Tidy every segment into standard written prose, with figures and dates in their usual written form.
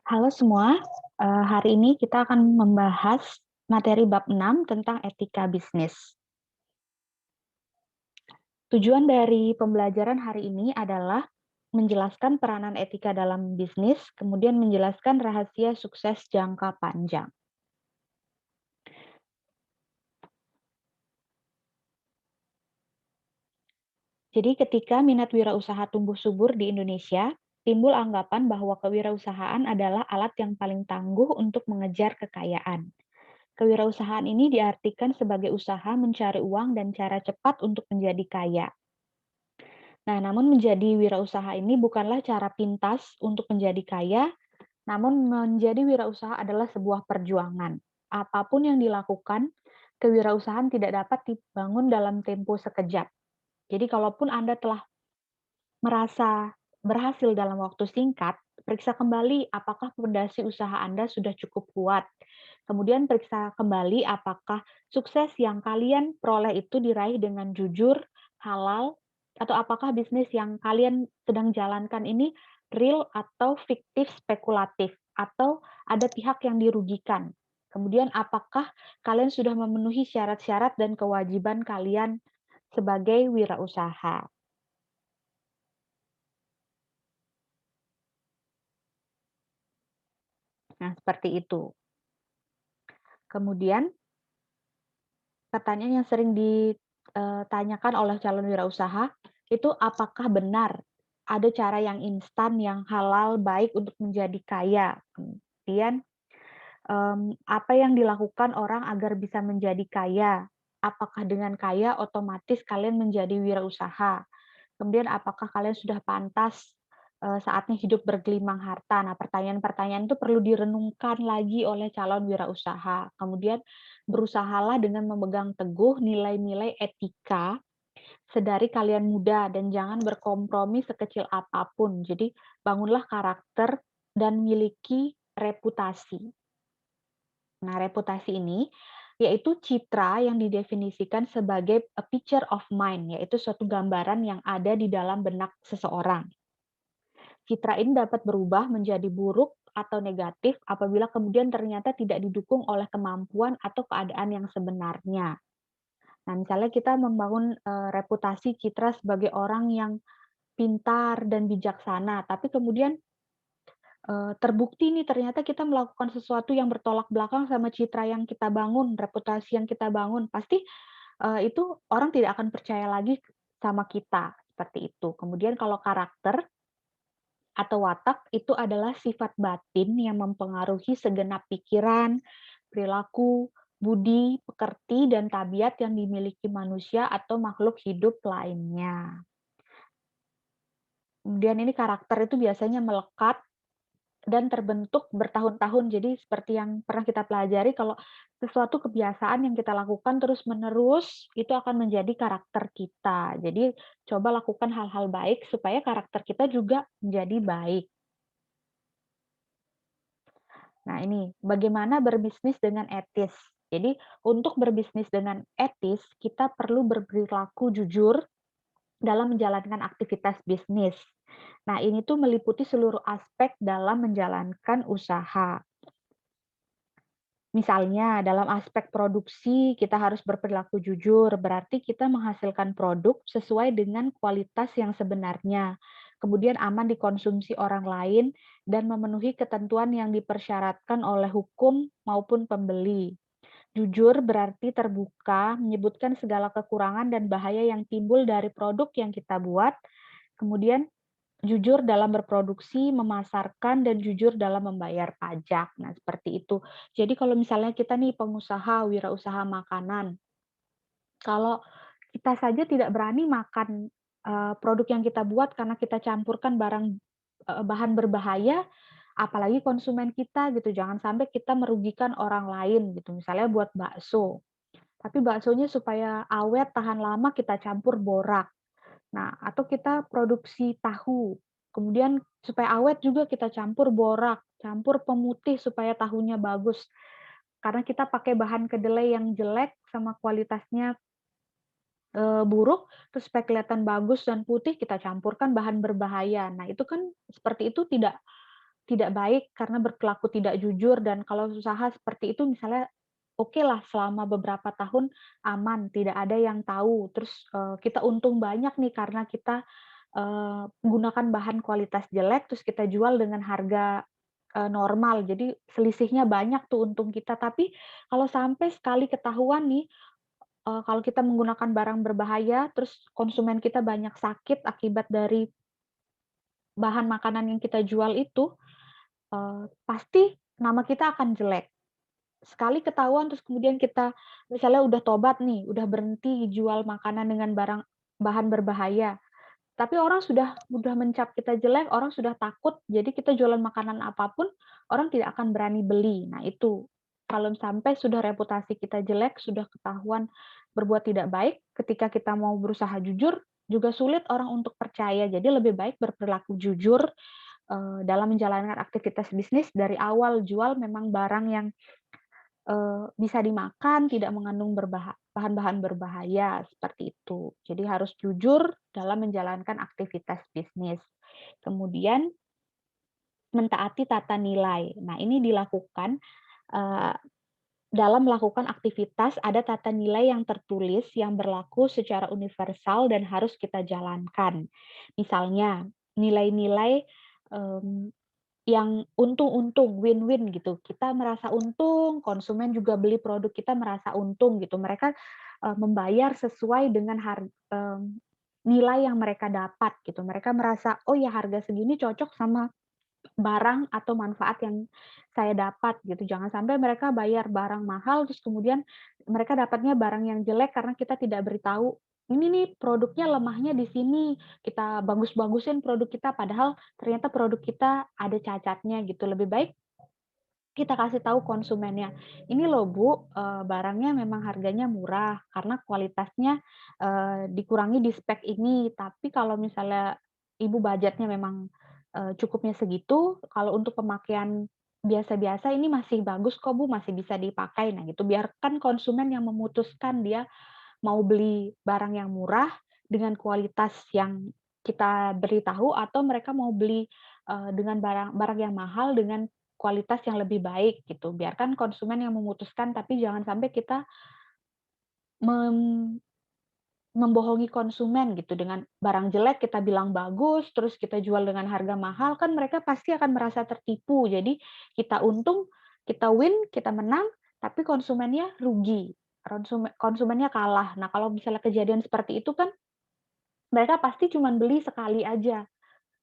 Halo semua, hari ini kita akan membahas materi bab 6 tentang etika bisnis. Tujuan dari pembelajaran hari ini adalah menjelaskan peranan etika dalam bisnis, kemudian menjelaskan rahasia sukses jangka panjang. Jadi ketika minat wirausaha tumbuh subur di Indonesia, timbul anggapan bahwa kewirausahaan adalah alat yang paling tangguh untuk mengejar kekayaan. Kewirausahaan ini diartikan sebagai usaha mencari uang dan cara cepat untuk menjadi kaya. Nah, namun menjadi wirausaha ini bukanlah cara pintas untuk menjadi kaya, namun menjadi wirausaha adalah sebuah perjuangan. Apapun yang dilakukan, kewirausahaan tidak dapat dibangun dalam tempo sekejap. Jadi kalaupun Anda telah merasa berhasil dalam waktu singkat, periksa kembali apakah fondasi usaha Anda sudah cukup kuat. Kemudian periksa kembali apakah sukses yang kalian peroleh itu diraih dengan jujur, halal, atau apakah bisnis yang kalian sedang jalankan ini real atau fiktif spekulatif, atau ada pihak yang dirugikan. Kemudian apakah kalian sudah memenuhi syarat-syarat dan kewajiban kalian sebagai wirausaha. Nah, seperti itu. Kemudian pertanyaan yang sering ditanyakan oleh calon wirausaha, itu apakah benar ada cara yang instan, yang halal, baik untuk menjadi kaya? Kemudian, apa yang dilakukan orang agar bisa menjadi kaya? Apakah dengan kaya otomatis kalian menjadi wirausaha? Kemudian apakah kalian sudah pantas, saatnya hidup bergelimang harta? Nah, pertanyaan-pertanyaan itu perlu direnungkan lagi oleh calon wirausaha. Kemudian berusahalah dengan memegang teguh nilai-nilai etika sedari kalian muda dan jangan berkompromi sekecil apapun. Jadi bangunlah karakter dan miliki reputasi. Nah, reputasi ini yaitu citra yang didefinisikan sebagai a picture of mind, yaitu suatu gambaran yang ada di dalam benak seseorang. Citra ini dapat berubah menjadi buruk atau negatif apabila kemudian ternyata tidak didukung oleh kemampuan atau keadaan yang sebenarnya. Nah, misalnya kita membangun reputasi citra sebagai orang yang pintar dan bijaksana, tapi kemudian terbukti nih ternyata kita melakukan sesuatu yang bertolak belakang sama citra yang kita bangun, reputasi yang kita bangun, pasti, itu orang tidak akan percaya lagi sama kita, seperti itu. Kemudian kalau karakter atau watak itu adalah sifat batin yang mempengaruhi segenap pikiran, perilaku, budi, pekerti, dan tabiat yang dimiliki manusia atau makhluk hidup lainnya. Kemudian ini karakter itu biasanya melekat dan terbentuk bertahun-tahun. Jadi seperti yang pernah kita pelajari kalau sesuatu kebiasaan yang kita lakukan terus-menerus, itu akan menjadi karakter kita. Jadi coba lakukan hal-hal baik supaya karakter kita juga menjadi baik. Nah ini, bagaimana berbisnis dengan etis? Jadi untuk berbisnis dengan etis, kita perlu berperilaku jujur dalam menjalankan aktivitas bisnis. Nah ini tuh meliputi seluruh aspek dalam menjalankan usaha. Misalnya dalam aspek produksi kita harus berperilaku jujur, berarti kita menghasilkan produk sesuai dengan kualitas yang sebenarnya, kemudian aman dikonsumsi orang lain dan memenuhi ketentuan yang dipersyaratkan oleh hukum maupun pembeli. Jujur berarti terbuka, menyebutkan segala kekurangan dan bahaya yang timbul dari produk yang kita buat, kemudian jujur dalam berproduksi, memasarkan, dan jujur dalam membayar pajak. Nah, seperti itu. Jadi kalau misalnya kita nih pengusaha, wirausaha makanan, kalau kita saja tidak berani makan, produk yang kita buat karena kita campurkan bahan berbahaya, apalagi konsumen kita gitu. Jangan sampai kita merugikan orang lain gitu. Misalnya buat bakso, tapi baksonya supaya awet, tahan lama kita campur borak. Nah, atau kita produksi tahu, kemudian supaya awet juga kita campur borak, campur pemutih supaya tahunya bagus. Karena kita pakai bahan kedelai yang jelek sama kualitasnya, buruk, terus supaya kelihatan bagus dan putih kita campurkan bahan berbahaya. Nah, itu kan seperti itu tidak tidak baik karena berperilaku tidak jujur, dan kalau usaha seperti itu misalnya oke lah selama beberapa tahun aman, tidak ada yang tahu, terus, kita untung banyak nih karena kita, menggunakan bahan kualitas jelek, terus kita jual dengan harga, normal. Jadi selisihnya banyak tuh untung kita. Tapi kalau sampai sekali ketahuan nih, kalau kita menggunakan barang berbahaya, terus konsumen kita banyak sakit akibat dari bahan makanan yang kita jual itu, pasti nama kita akan jelek. Sekali ketahuan terus kemudian kita misalnya udah tobat nih, udah berhenti jual makanan dengan bahan berbahaya, tapi orang sudah mencap kita jelek, orang sudah takut, jadi kita jualan makanan apapun, orang tidak akan berani beli. Nah itu, kalau sampai sudah reputasi kita jelek, sudah ketahuan berbuat tidak baik, ketika kita mau berusaha jujur, juga sulit orang untuk percaya. Jadi lebih baik berperilaku jujur, dalam menjalankan aktivitas bisnis, dari awal jual memang barang yang bisa dimakan, tidak mengandung bahan-bahan berbahaya, seperti itu. Jadi harus jujur dalam menjalankan aktivitas bisnis. Kemudian mentaati tata nilai. Nah, ini dilakukan, eee, dalam melakukan aktivitas ada tata nilai yang tertulis yang berlaku secara universal dan harus kita jalankan. Misalnya, nilai-nilai, mmm yang untung-untung, win-win gitu. Kita merasa untung, konsumen juga beli produk kita merasa untung gitu. Mereka, membayar sesuai dengan nilai yang mereka dapat gitu. Mereka merasa, "Oh ya harga segini cocok sama barang atau manfaat yang saya dapat," gitu. Jangan sampai mereka bayar barang mahal, terus kemudian mereka dapatnya barang yang jelek karena kita tidak beritahu, "Ini nih produknya lemahnya di sini," kita bagus-bagusin produk kita, padahal ternyata produk kita ada cacatnya gitu. Lebih baik kita kasih tahu konsumennya, "Ini loh Bu, barangnya memang harganya murah karena kualitasnya, dikurangi di spek ini, tapi kalau misalnya Ibu budgetnya memang, cukupnya segitu, kalau untuk pemakaian biasa-biasa ini masih bagus kok Bu, masih bisa dipakai." Nah gitu, biarkan konsumen yang memutuskan dia mau beli barang yang murah dengan kualitas yang kita beritahu, atau mereka mau beli, dengan barang barang yang mahal dengan kualitas yang lebih baik gitu. Biarkan konsumen yang memutuskan, tapi jangan sampai kita mem membohongi konsumen gitu dengan barang jelek kita bilang bagus, terus kita jual dengan harga mahal, kan mereka pasti akan merasa tertipu. Jadi kita untung, kita win, kita menang, tapi konsumennya rugi, konsumennya kalah. Nah, kalau misalnya kejadian seperti itu kan mereka pasti cuman beli sekali aja,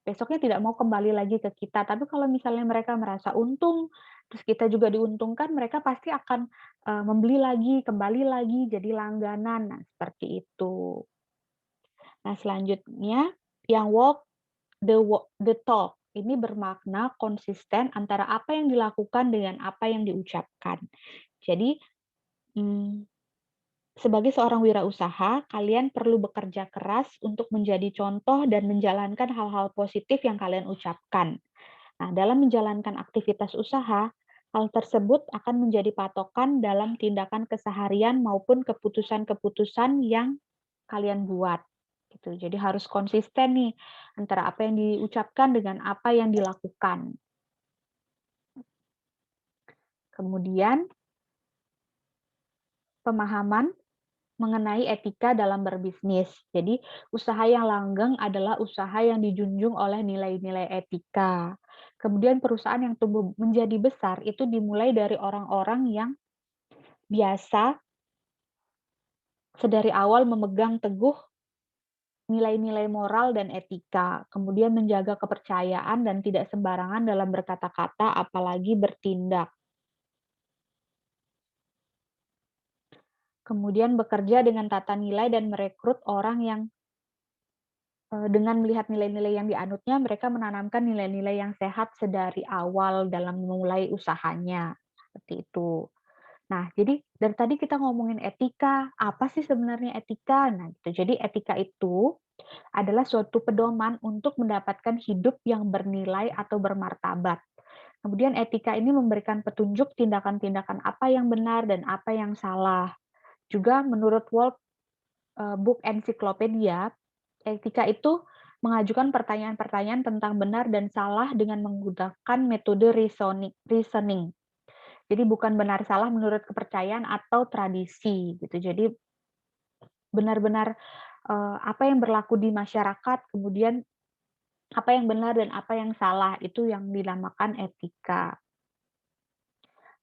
besoknya tidak mau kembali lagi ke kita. Tapi kalau misalnya mereka merasa untung, terus kita juga diuntungkan, mereka pasti akan, membeli lagi, kembali lagi, jadi langganan. Nah, seperti itu. Nah, selanjutnya yang the talk. Ini bermakna konsisten antara apa yang dilakukan dengan apa yang diucapkan. Jadi, mmm, sebagai seorang wirausaha, kalian perlu bekerja keras untuk menjadi contoh dan menjalankan hal-hal positif yang kalian ucapkan. Nah, dalam menjalankan aktivitas usaha, hal tersebut akan menjadi patokan dalam tindakan keseharian maupun keputusan-keputusan yang kalian buat. Gitu. Jadi harus konsisten nih antara apa yang diucapkan dengan apa yang dilakukan. Kemudian pemahaman mengenai etika dalam berbisnis. Jadi usaha yang langgeng adalah usaha yang dijunjung oleh nilai-nilai etika. Kemudian perusahaan yang tumbuh menjadi besar itu dimulai dari orang-orang yang biasa sedari awal memegang teguh nilai-nilai moral dan etika, kemudian menjaga kepercayaan dan tidak sembarangan dalam berkata-kata, apalagi bertindak. Kemudian bekerja dengan tata nilai dan merekrut orang yang, dengan melihat nilai-nilai yang dianutnya, mereka menanamkan nilai-nilai yang sehat sedari awal dalam memulai usahanya, seperti itu. Nah, jadi dari tadi kita ngomongin etika, apa sih sebenarnya etika? Nah, gitu. Jadi etika itu adalah suatu pedoman untuk mendapatkan hidup yang bernilai atau bermartabat. Kemudian etika ini memberikan petunjuk tindakan-tindakan apa yang benar dan apa yang salah. Juga menurut World Book Encyclopedia, etika itu mengajukan pertanyaan-pertanyaan tentang benar dan salah dengan menggunakan metode reasoning. Jadi bukan benar salah menurut kepercayaan atau tradisi gitu. Jadi benar-benar, apa yang berlaku di masyarakat, kemudian apa yang benar dan apa yang salah, itu yang dinamakan etika.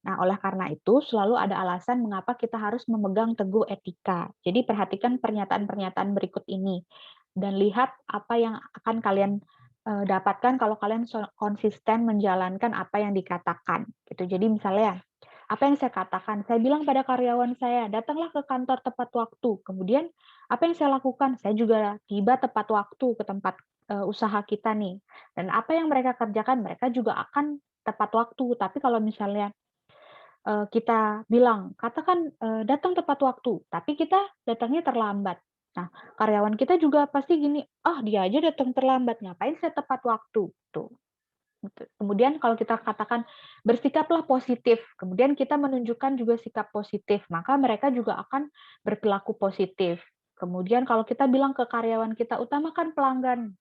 Nah, oleh karena itu selalu ada alasan mengapa kita harus memegang teguh etika. Jadi perhatikan pernyataan-pernyataan berikut ini dan lihat apa yang akan kalian dapatkan kalau kalian konsisten menjalankan apa yang dikatakan. Gitu. Jadi misalnya, apa yang saya katakan, saya bilang pada karyawan saya, datanglah ke kantor tepat waktu. Kemudian apa yang saya lakukan, saya juga tiba tepat waktu ke tempat usaha kita nih. Dan apa yang mereka kerjakan, mereka juga akan tepat waktu. Tapi kalau misalnya kita bilang, katakan, datang tepat waktu, tapi kita datangnya terlambat. Nah, karyawan kita juga pasti gini, "Ah, dia aja datang terlambat, ngapain saya tepat waktu?" Tuh, gitu. Kemudian kalau kita katakan, "Bersikaplah positif," kemudian kita menunjukkan juga sikap positif, maka mereka juga akan berperilaku positif. Kemudian kalau kita bilang ke karyawan kita, "Utamakan pelanggan,"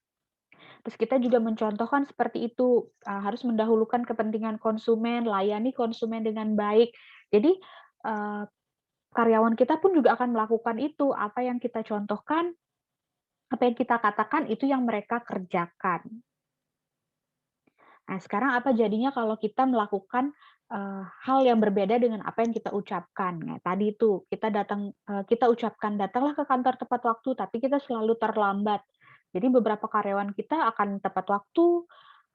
terus kita juga mencontohkan seperti itu, harus mendahulukan kepentingan konsumen, layani konsumen dengan baik. Jadi, eee, karyawan kita pun juga akan melakukan itu, apa yang kita contohkan, apa yang kita katakan, itu yang mereka kerjakan. Nah, sekarang apa jadinya kalau kita melakukan, hal yang berbeda dengan apa yang kita ucapkan. Nah, tadi itu kita ucapkan, "Datanglah ke kantor tepat waktu," tapi kita selalu terlambat. Jadi beberapa karyawan kita akan tepat waktu,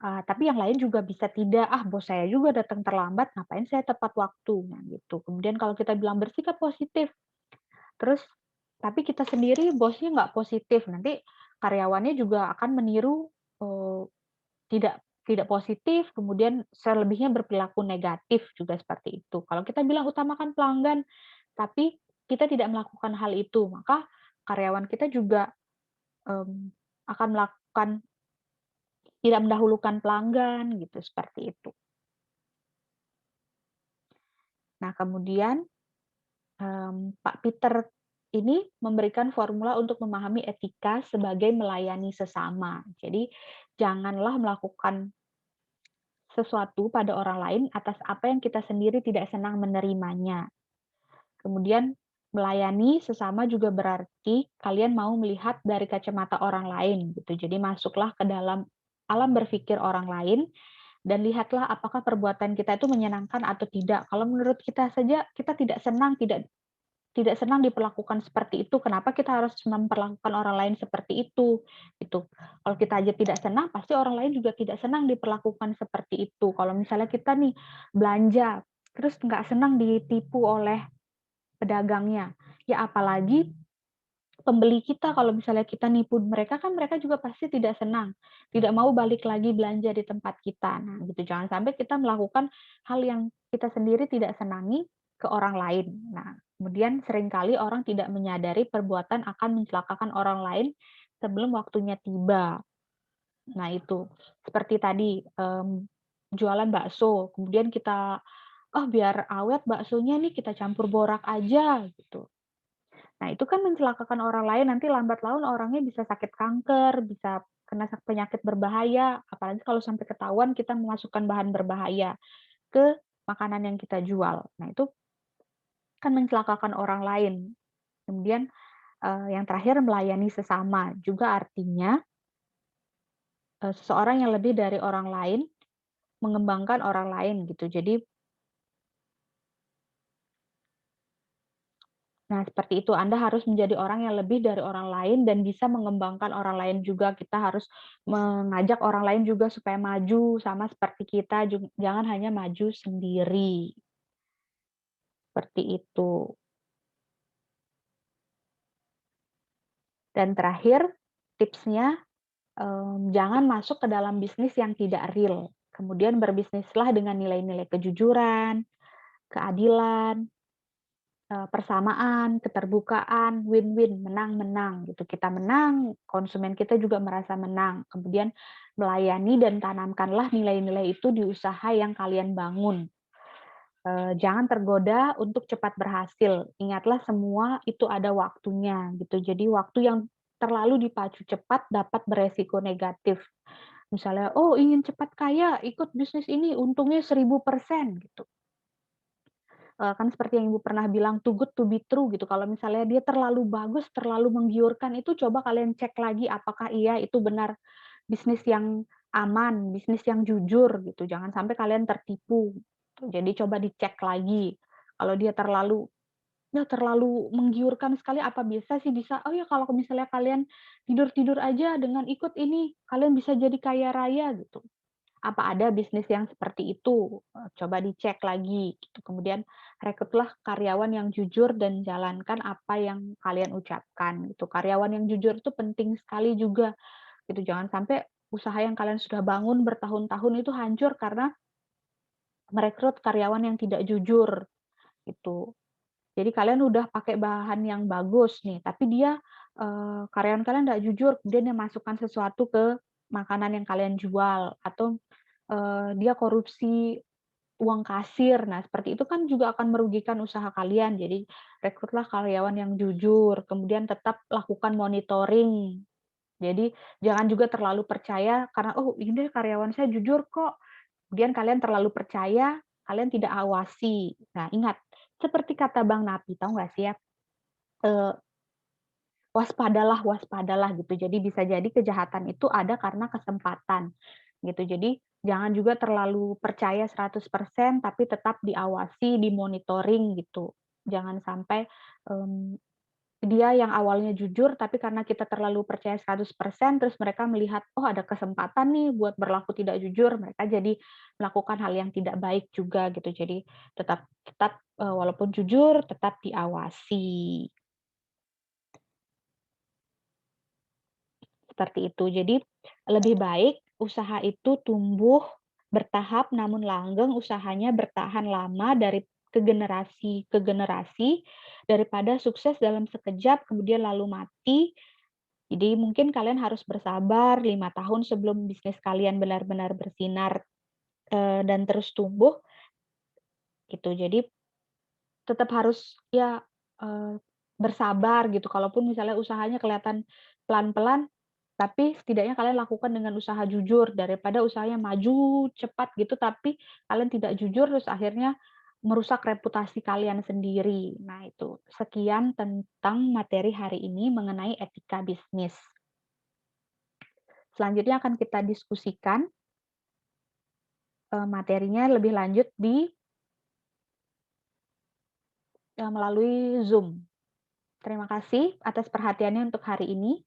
tapi yang lain juga bisa tidak, "Ah, bos saya juga datang terlambat, ngapain saya tepat waktu?" Nah, gitu. Kemudian kalau kita bilang bersikap positif, terus tapi kita sendiri bosnya nggak positif, nanti karyawannya juga akan meniru, eee tidak tidak positif, kemudian selebihnya berperilaku negatif juga seperti itu. Kalau kita bilang utamakan pelanggan, tapi kita tidak melakukan hal itu, maka karyawan kita juga, akan melakukan tidak mendahulukan pelanggan gitu, seperti itu. Nah kemudian, Pak Peter ini memberikan formula untuk memahami etika sebagai melayani sesama. Jadi janganlah melakukan sesuatu pada orang lain atas apa yang kita sendiri tidak senang menerimanya. Kemudian melayani sesama juga berarti kalian mau melihat dari kacamata orang lain gitu. Jadi masuklah ke dalam alam berpikir orang lain dan lihatlah apakah perbuatan kita itu menyenangkan atau tidak. Kalau menurut kita saja kita tidak tidak senang diperlakukan seperti itu, kenapa kita harus memperlakukan orang lain seperti itu, gitu. Kalau kita aja tidak senang, pasti orang lain juga tidak senang diperlakukan seperti itu. Kalau misalnya kita nih belanja, terus nggak senang ditipu oleh pedagangnya, ya apalagi pembeli kita kalau misalnya kita nipu mereka kan mereka juga pasti tidak senang, tidak mau balik lagi belanja di tempat kita. Nah, gitu jangan sampai kita melakukan hal yang kita sendiri tidak senangi ke orang lain. Nah, kemudian seringkali orang tidak menyadari perbuatan akan mencelakakan orang lain sebelum waktunya tiba. Nah, itu seperti tadi jualan bakso, kemudian kita, "Oh, biar awet baksonya nih kita campur borak aja," gitu. Nah, itu kan mencelakakan orang lain, nanti lambat laun orangnya bisa sakit kanker, bisa kena penyakit berbahaya, apalagi kalau sampai ketahuan kita memasukkan bahan berbahaya ke makanan yang kita jual. Nah, itu kan mencelakakan orang lain. Kemudian, yang terakhir melayani sesama, juga artinya, seseorang yang lebih dari orang lain, mengembangkan orang lain gitu. Jadi nah, seperti itu. Anda harus menjadi orang yang lebih dari orang lain dan bisa mengembangkan orang lain juga. Kita harus mengajak orang lain juga supaya maju sama seperti kita, jangan hanya maju sendiri. Seperti itu. Dan terakhir, tipsnya, jangan masuk ke dalam bisnis yang tidak real. Kemudian berbisnislah dengan nilai-nilai kejujuran, keadilan, persamaan, keterbukaan, win-win, menang-menang gitu. Kita menang, konsumen kita juga merasa menang. Kemudian melayani dan tanamkanlah nilai-nilai itu di usaha yang kalian bangun. Jangan tergoda untuk cepat berhasil. Ingatlah semua itu ada waktunya gitu. Jadi waktu yang terlalu dipacu cepat dapat beresiko negatif. Misalnya, "Oh, ingin cepat kaya, ikut bisnis ini, untungnya 1000% gitu. Kan seperti yang Ibu pernah bilang, "Too good to be true," gitu. Kalau misalnya dia terlalu bagus, terlalu menggiurkan, itu coba kalian cek lagi apakah iya itu benar bisnis yang aman, bisnis yang jujur gitu. Jangan sampai kalian tertipu. Jadi coba dicek lagi. Kalau dia terlalu menggiurkan sekali, apa bisa sih bisa, "Oh ya kalau misalnya kalian tidur-tidur aja dengan ikut ini, kalian bisa jadi kaya raya," gitu. Apa ada bisnis yang seperti itu? Coba dicek lagi gitu. Kemudian rekrutlah karyawan yang jujur dan jalankan apa yang kalian ucapkan gitu. Karyawan yang jujur itu penting sekali juga gitu. Jangan sampai usaha yang kalian sudah bangun bertahun-tahun itu hancur karena merekrut karyawan yang tidak jujur gitu. Jadi kalian udah pakai bahan yang bagus nih, tapi dia, karyawan kalian nggak jujur, kemudian dia masukkan sesuatu ke makanan yang kalian jual atau, dia korupsi uang kasir. Nah, seperti itu kan juga akan merugikan usaha kalian. Jadi rekrutlah karyawan yang jujur, kemudian tetap lakukan monitoring. Jadi jangan juga terlalu percaya karena, "Oh, ini karyawan saya jujur kok." Kemudian kalian terlalu percaya, kalian tidak awasi. Nah, ingat, seperti kata Bang Napi, tahu nggak sih ya, eee, waspadalah waspadalah gitu. Jadi bisa jadi kejahatan itu ada karena kesempatan, gitu. Jadi jangan juga terlalu percaya 100% tapi tetap diawasi, dimonitoring gitu. Jangan sampai, mmm, dia yang awalnya jujur, tapi karena kita terlalu percaya 100% terus mereka melihat, "Oh, ada kesempatan nih buat berlaku tidak jujur," mereka jadi melakukan hal yang tidak baik juga gitu. Jadi tetap tetap, walaupun jujur tetap diawasi, seperti itu. Jadi lebih baik usaha itu tumbuh bertahap namun langgeng, usahanya bertahan lama dari ke generasi, daripada sukses dalam sekejap kemudian lalu mati. Jadi mungkin kalian harus bersabar 5 tahun sebelum bisnis kalian benar-benar bersinar, dan terus tumbuh gitu. Jadi tetap harus ya, bersabar gitu. Kalaupun misalnya usahanya kelihatan pelan-pelan, tapi setidaknya kalian lakukan dengan usaha jujur daripada usahanya maju cepat gitu, tapi kalian tidak jujur terus akhirnya merusak reputasi kalian sendiri. Nah itu, sekian tentang materi hari ini mengenai etika bisnis. Selanjutnya akan kita diskusikan, materinya lebih lanjut melalui Zoom. Terima kasih atas perhatiannya untuk hari ini.